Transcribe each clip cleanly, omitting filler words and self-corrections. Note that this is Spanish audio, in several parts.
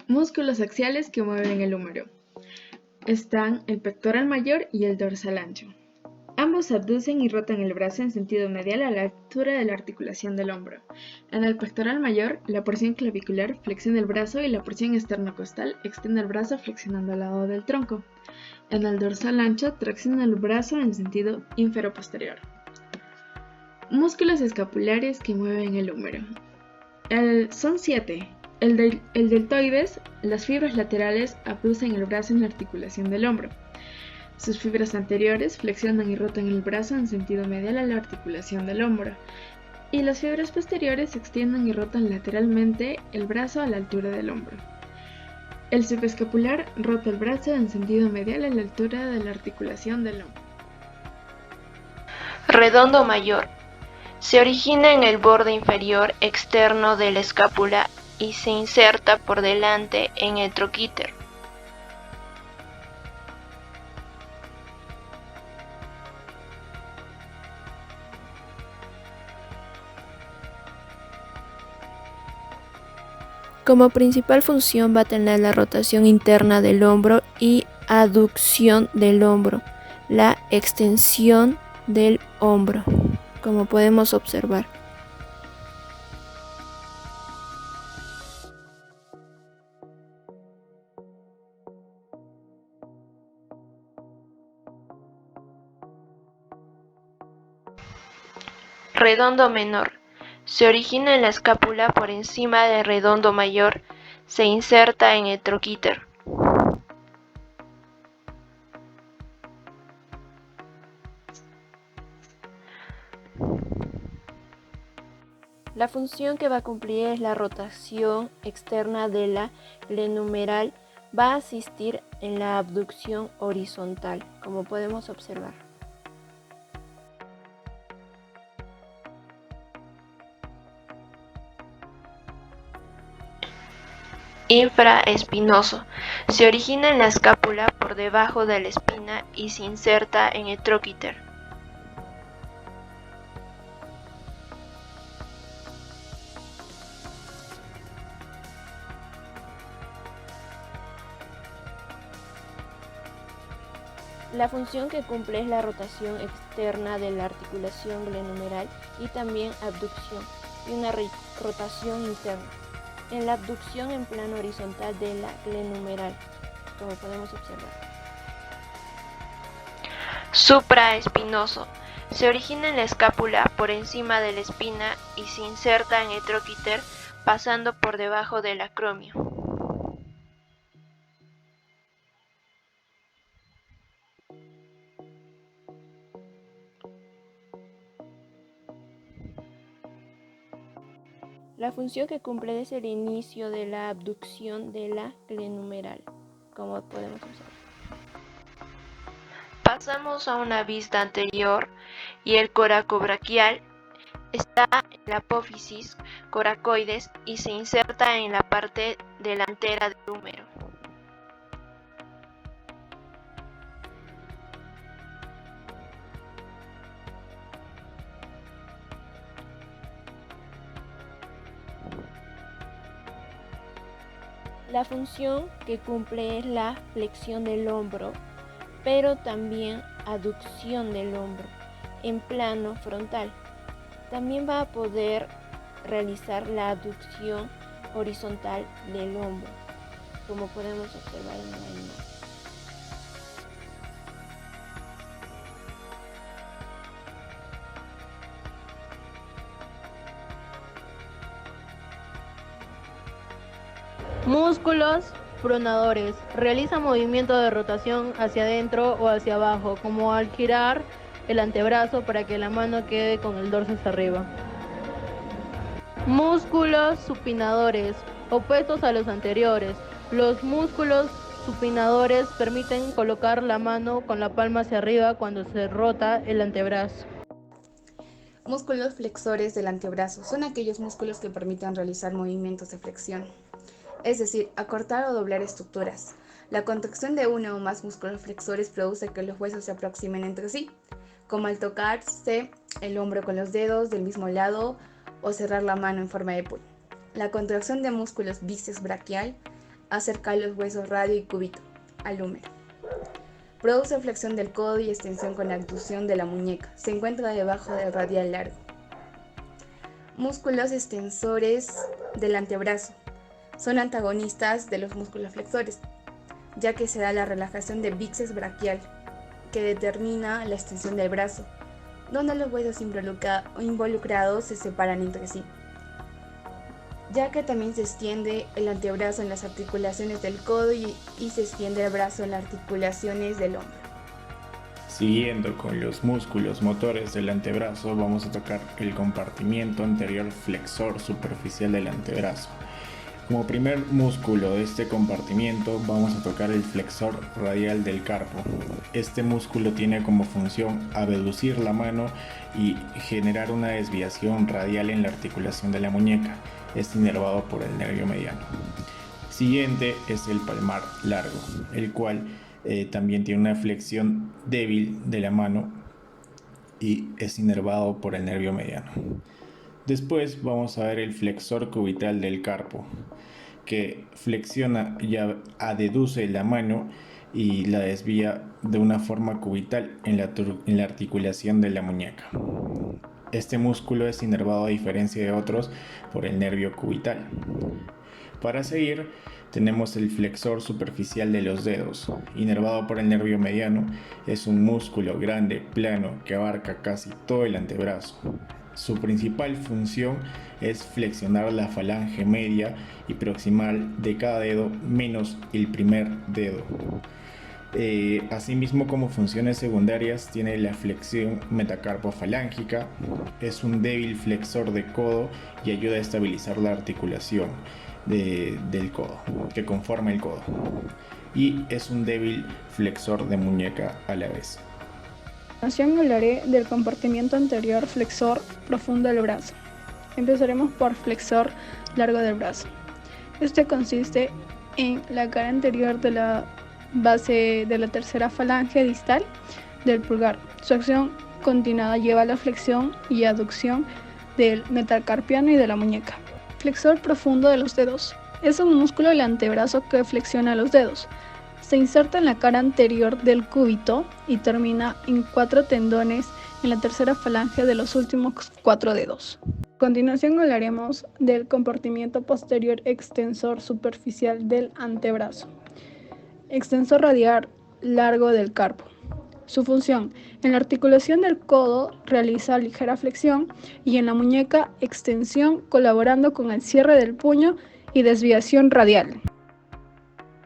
Músculos axiales que mueven el húmero. Están el pectoral mayor y el dorsal ancho. Ambos abducen y rotan el brazo en sentido medial a la altura de la articulación del hombro. En el pectoral mayor, la porción clavicular flexiona el brazo y la porción esternocostal extiende el brazo flexionando al lado del tronco. En el dorsal ancho, tracciona el brazo en sentido infero-posterior. Músculos escapulares que mueven el húmero. Son 7. El deltoides, las fibras laterales abducen el brazo en la articulación del hombro. Sus fibras anteriores flexionan y rotan el brazo en sentido medial a la articulación del hombro. Y las fibras posteriores extienden y rotan lateralmente el brazo a la altura del hombro. El subescapular rota el brazo en sentido medial a la altura de la articulación del hombro. Redondo mayor. Se origina en el borde inferior externo de la escápula y se inserta por delante en el troquíter. Como principal función va a tener la rotación interna del hombro y aducción del hombro, la extensión del hombro, como podemos observar. Redondo menor. Se origina en la escápula por encima del redondo mayor, se inserta en el troquíter. La función que va a cumplir es la rotación externa de la glenumeral, va a asistir en la abducción horizontal, como podemos observar. Infraespinoso. Se origina en la escápula por debajo de la espina y se inserta en el troquíter. La función que cumple es la rotación externa de la articulación glenumeral y también abducción, y una rotación interna. En la abducción en plano horizontal de la glenumeral, como podemos observar. Supraespinoso. Se origina en la escápula por encima de la espina y se inserta en el troquíter pasando por debajo del acromio. La función que cumple es el inicio de la abducción de la glenumeral, como podemos observar. Pasamos a una vista anterior y el coracobraquial está en la apófisis coracoides y se inserta en la parte delantera del húmero. La función que cumple es la flexión del hombro, pero también aducción del hombro en plano frontal. También va a poder realizar la aducción horizontal del hombro, como podemos observar en la imagen. Músculos pronadores. Realiza movimiento de rotación hacia adentro o hacia abajo, como al girar el antebrazo para que la mano quede con el dorso hacia arriba. Músculos supinadores, opuestos a los anteriores. Los músculos supinadores permiten colocar la mano con la palma hacia arriba cuando se rota el antebrazo. Músculos flexores del antebrazo son aquellos músculos que permiten realizar movimientos de flexión, es decir, acortar o doblar estructuras. La contracción de uno o más músculos flexores produce que los huesos se aproximen entre sí, como al tocarse el hombro con los dedos del mismo lado o cerrar la mano en forma de puño. La contracción de músculos bíceps braquial acerca de los huesos radio y cúbito al húmero. Produce flexión del codo y extensión con la abducción de la muñeca. Se encuentra debajo del radial largo. Músculos extensores del antebrazo. Son antagonistas de los músculos flexores, ya que se da la relajación del bíceps braquial, que determina la extensión del brazo, donde los huesos involucrados se separan entre sí, ya que también se extiende el antebrazo en las articulaciones del codo y se extiende el brazo en las articulaciones del hombro. Siguiendo con los músculos motores del antebrazo, vamos a tocar el compartimiento anterior flexor superficial del antebrazo. Como primer músculo de este compartimiento vamos a tocar el flexor radial del carpo. Este músculo tiene como función abducir la mano y generar una desviación radial en la articulación de la muñeca. Es inervado por el nervio mediano. Siguiente es el palmar largo, el cual también tiene una flexión débil de la mano y es inervado por el nervio mediano. Después vamos a ver el flexor cubital del carpo, que flexiona y adeduce la mano y la desvía de una forma cubital en la articulación de la muñeca. Este músculo es inervado, a diferencia de otros, por el nervio cubital. Para seguir, tenemos el flexor superficial de los dedos, inervado por el nervio mediano. Es un músculo grande, plano, que abarca casi todo el antebrazo. Su principal función es flexionar la falange media y proximal de cada dedo menos el primer dedo. Asimismo, como funciones secundarias, tiene la flexión metacarpofalángica. Es un débil flexor de codo y ayuda a estabilizar la articulación del codo, que conforma el codo. Y es un débil flexor de muñeca a la vez. A continuación hablaré del compartimiento anterior flexor profundo del brazo. Empezaremos por flexor largo del brazo. Este consiste en la cara anterior de la base de la tercera falange distal del pulgar. Su acción continuada lleva a la flexión y aducción del metacarpiano y de la muñeca. Flexor profundo de los dedos. Es un músculo del antebrazo que flexiona los dedos. Se inserta en la cara anterior del cúbito y termina en 4 tendones en la tercera falange de los últimos 4 dedos. A continuación hablaremos del compartimiento posterior extensor superficial del antebrazo. Extensor radial largo del carpo. Su función: en la articulación del codo realiza ligera flexión y en la muñeca extensión, colaborando con el cierre del puño y desviación radial.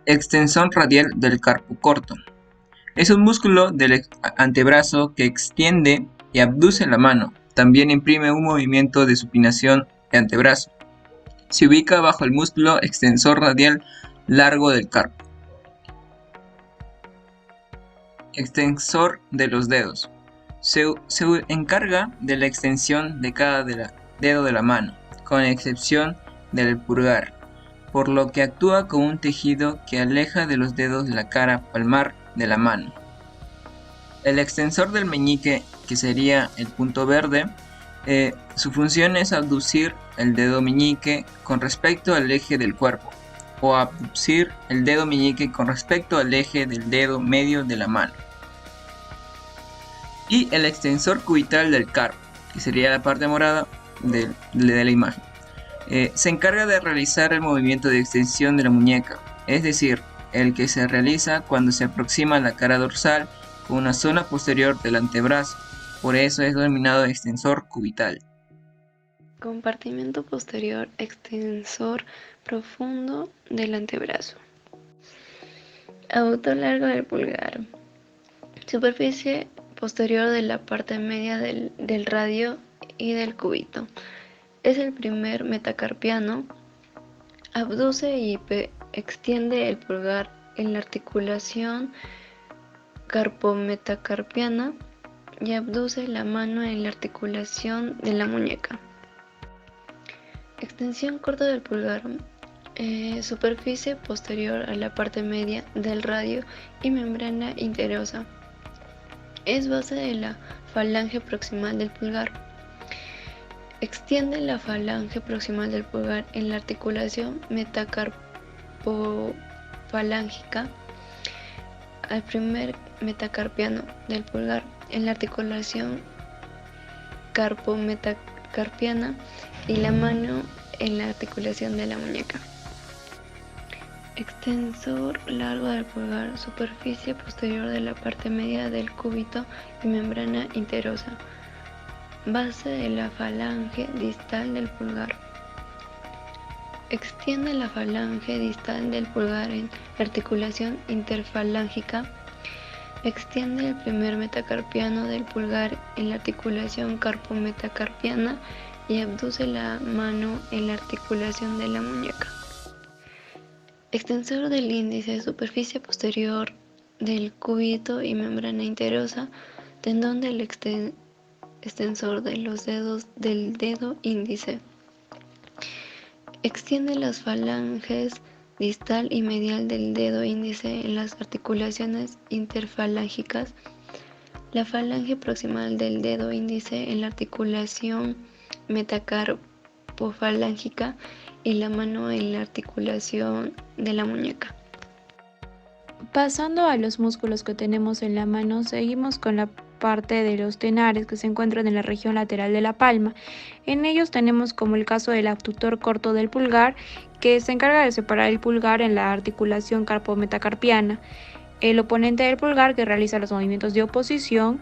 Extensor radial del carpo corto. Es un músculo del antebrazo que extiende y abduce la mano. También imprime un movimiento de supinación de antebrazo. Se ubica bajo el músculo extensor radial largo del carpo. Extensor de los dedos. Se encarga de la extensión de cada dedo de la mano, con excepción del pulgar, por lo que actúa como un tejido que aleja de los dedos la cara palmar de la mano. El extensor del meñique, que sería el punto verde, su función es abducir el dedo meñique con respecto al eje del cuerpo, o abducir el dedo meñique con respecto al eje del dedo medio de la mano. Y el extensor cubital del carpo, que sería la parte morada de la imagen. Se encarga de realizar el movimiento de extensión de la muñeca, es decir, el que se realiza cuando se aproxima a la cara dorsal con una zona posterior del antebrazo. Por eso es denominado extensor cubital. Compartimento posterior extensor profundo del antebrazo. Aductor largo del pulgar. Superficie posterior de la parte media del radio y del cúbito. Es el primer metacarpiano. Abduce y extiende el pulgar en la articulación carpometacarpiana y abduce la mano en la articulación de la muñeca. Extensión corta del pulgar. Superficie posterior a la parte media del radio y membrana interiosa. Es base de la falange proximal del pulgar. Extiende la falange proximal del pulgar en la articulación metacarpometacarpiana carpofalángica al primer metacarpiano del pulgar en la articulación carpometacarpiana y la mano en la articulación de la muñeca. Extensor largo del pulgar, superficie posterior de la parte media del cúbito y membrana interosa. Base de la falange distal del pulgar. Extiende la falange distal del pulgar en la articulación interfalángica. Extiende el primer metacarpiano del pulgar en la articulación carpometacarpiana y abduce la mano en la articulación de la muñeca. Extensor del índice, superficie posterior del cúbito y membrana interosa, tendón del extensor de los dedos del dedo índice. Extiende las falanges distal y medial del dedo índice en las articulaciones interfalángicas. La falange proximal del dedo índice en la articulación metacarpofalángica y la mano en la articulación de la muñeca. Pasando a los músculos que tenemos en la mano, seguimos con la parte de los tenares que se encuentran en la región lateral de la palma. En ellos tenemos como el caso del abductor corto del pulgar, que se encarga de separar el pulgar en la articulación carpometacarpiana. El oponente del pulgar, que realiza los movimientos de oposición.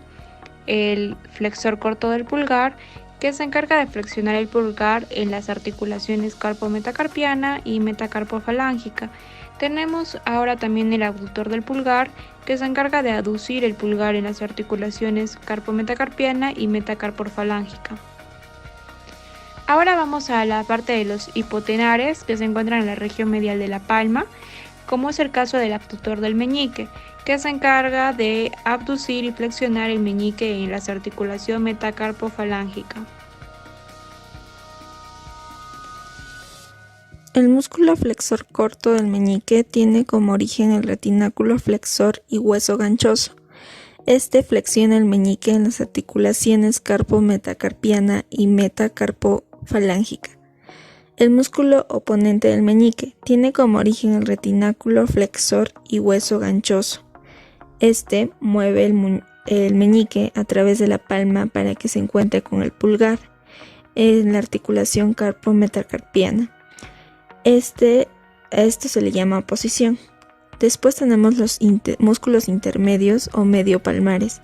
El flexor corto del pulgar, que se encarga de flexionar el pulgar en las articulaciones carpometacarpiana y metacarpofalángica. Tenemos ahora también el abductor del pulgar, que se encarga de aducir el pulgar en las articulaciones carpometacarpiana y metacarpofalángica. Ahora vamos a la parte de los hipotenares, que se encuentran en la región medial de la palma, como es el caso del abductor del meñique, que se encarga de abducir y flexionar el meñique en las articulaciones metacarpofalángica. El músculo flexor corto del meñique tiene como origen el retináculo flexor y hueso ganchoso. Este flexiona el meñique en las articulaciones carpometacarpiana y metacarpofalángica. El músculo oponente del meñique tiene como origen el retináculo flexor y hueso ganchoso. Este mueve el meñique a través de la palma para que se encuentre con el pulgar en la articulación carpometacarpiana. A esto se le llama oposición. Después tenemos los músculos intermedios o mediopalmares.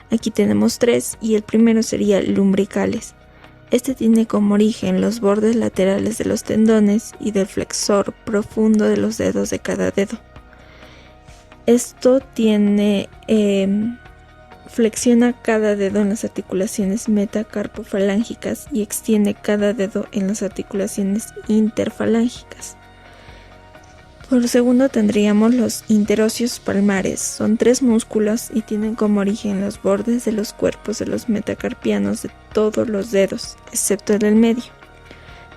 Aquí tenemos 3 y el primero sería lumbricales. Este tiene como origen los bordes laterales de los tendones y del flexor profundo de los dedos de cada dedo. Esto flexiona cada dedo en las articulaciones metacarpofalángicas y extiende cada dedo en las articulaciones interfalángicas. Por segundo tendríamos los interóseos palmares. Son 3 músculos y tienen como origen los bordes de los cuerpos de los metacarpianos de todos los dedos, excepto el del medio.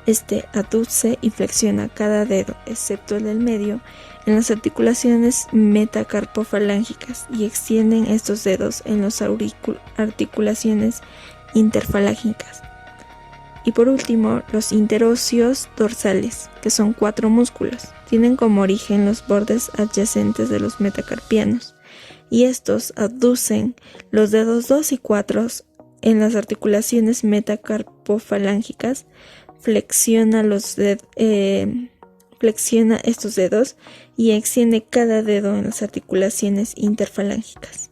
Este aduce y flexiona cada dedo, excepto el del medio, en las articulaciones metacarpofalángicas y extienden estos dedos en las articulaciones interfalángicas. Y por último, los interóseos dorsales, que son 4 músculos. Tienen como origen los bordes adyacentes de los metacarpianos y estos aducen los dedos 2 y 4 en las articulaciones metacarpofalángicas, flexiona estos dedos y extiende cada dedo en las articulaciones interfalángicas.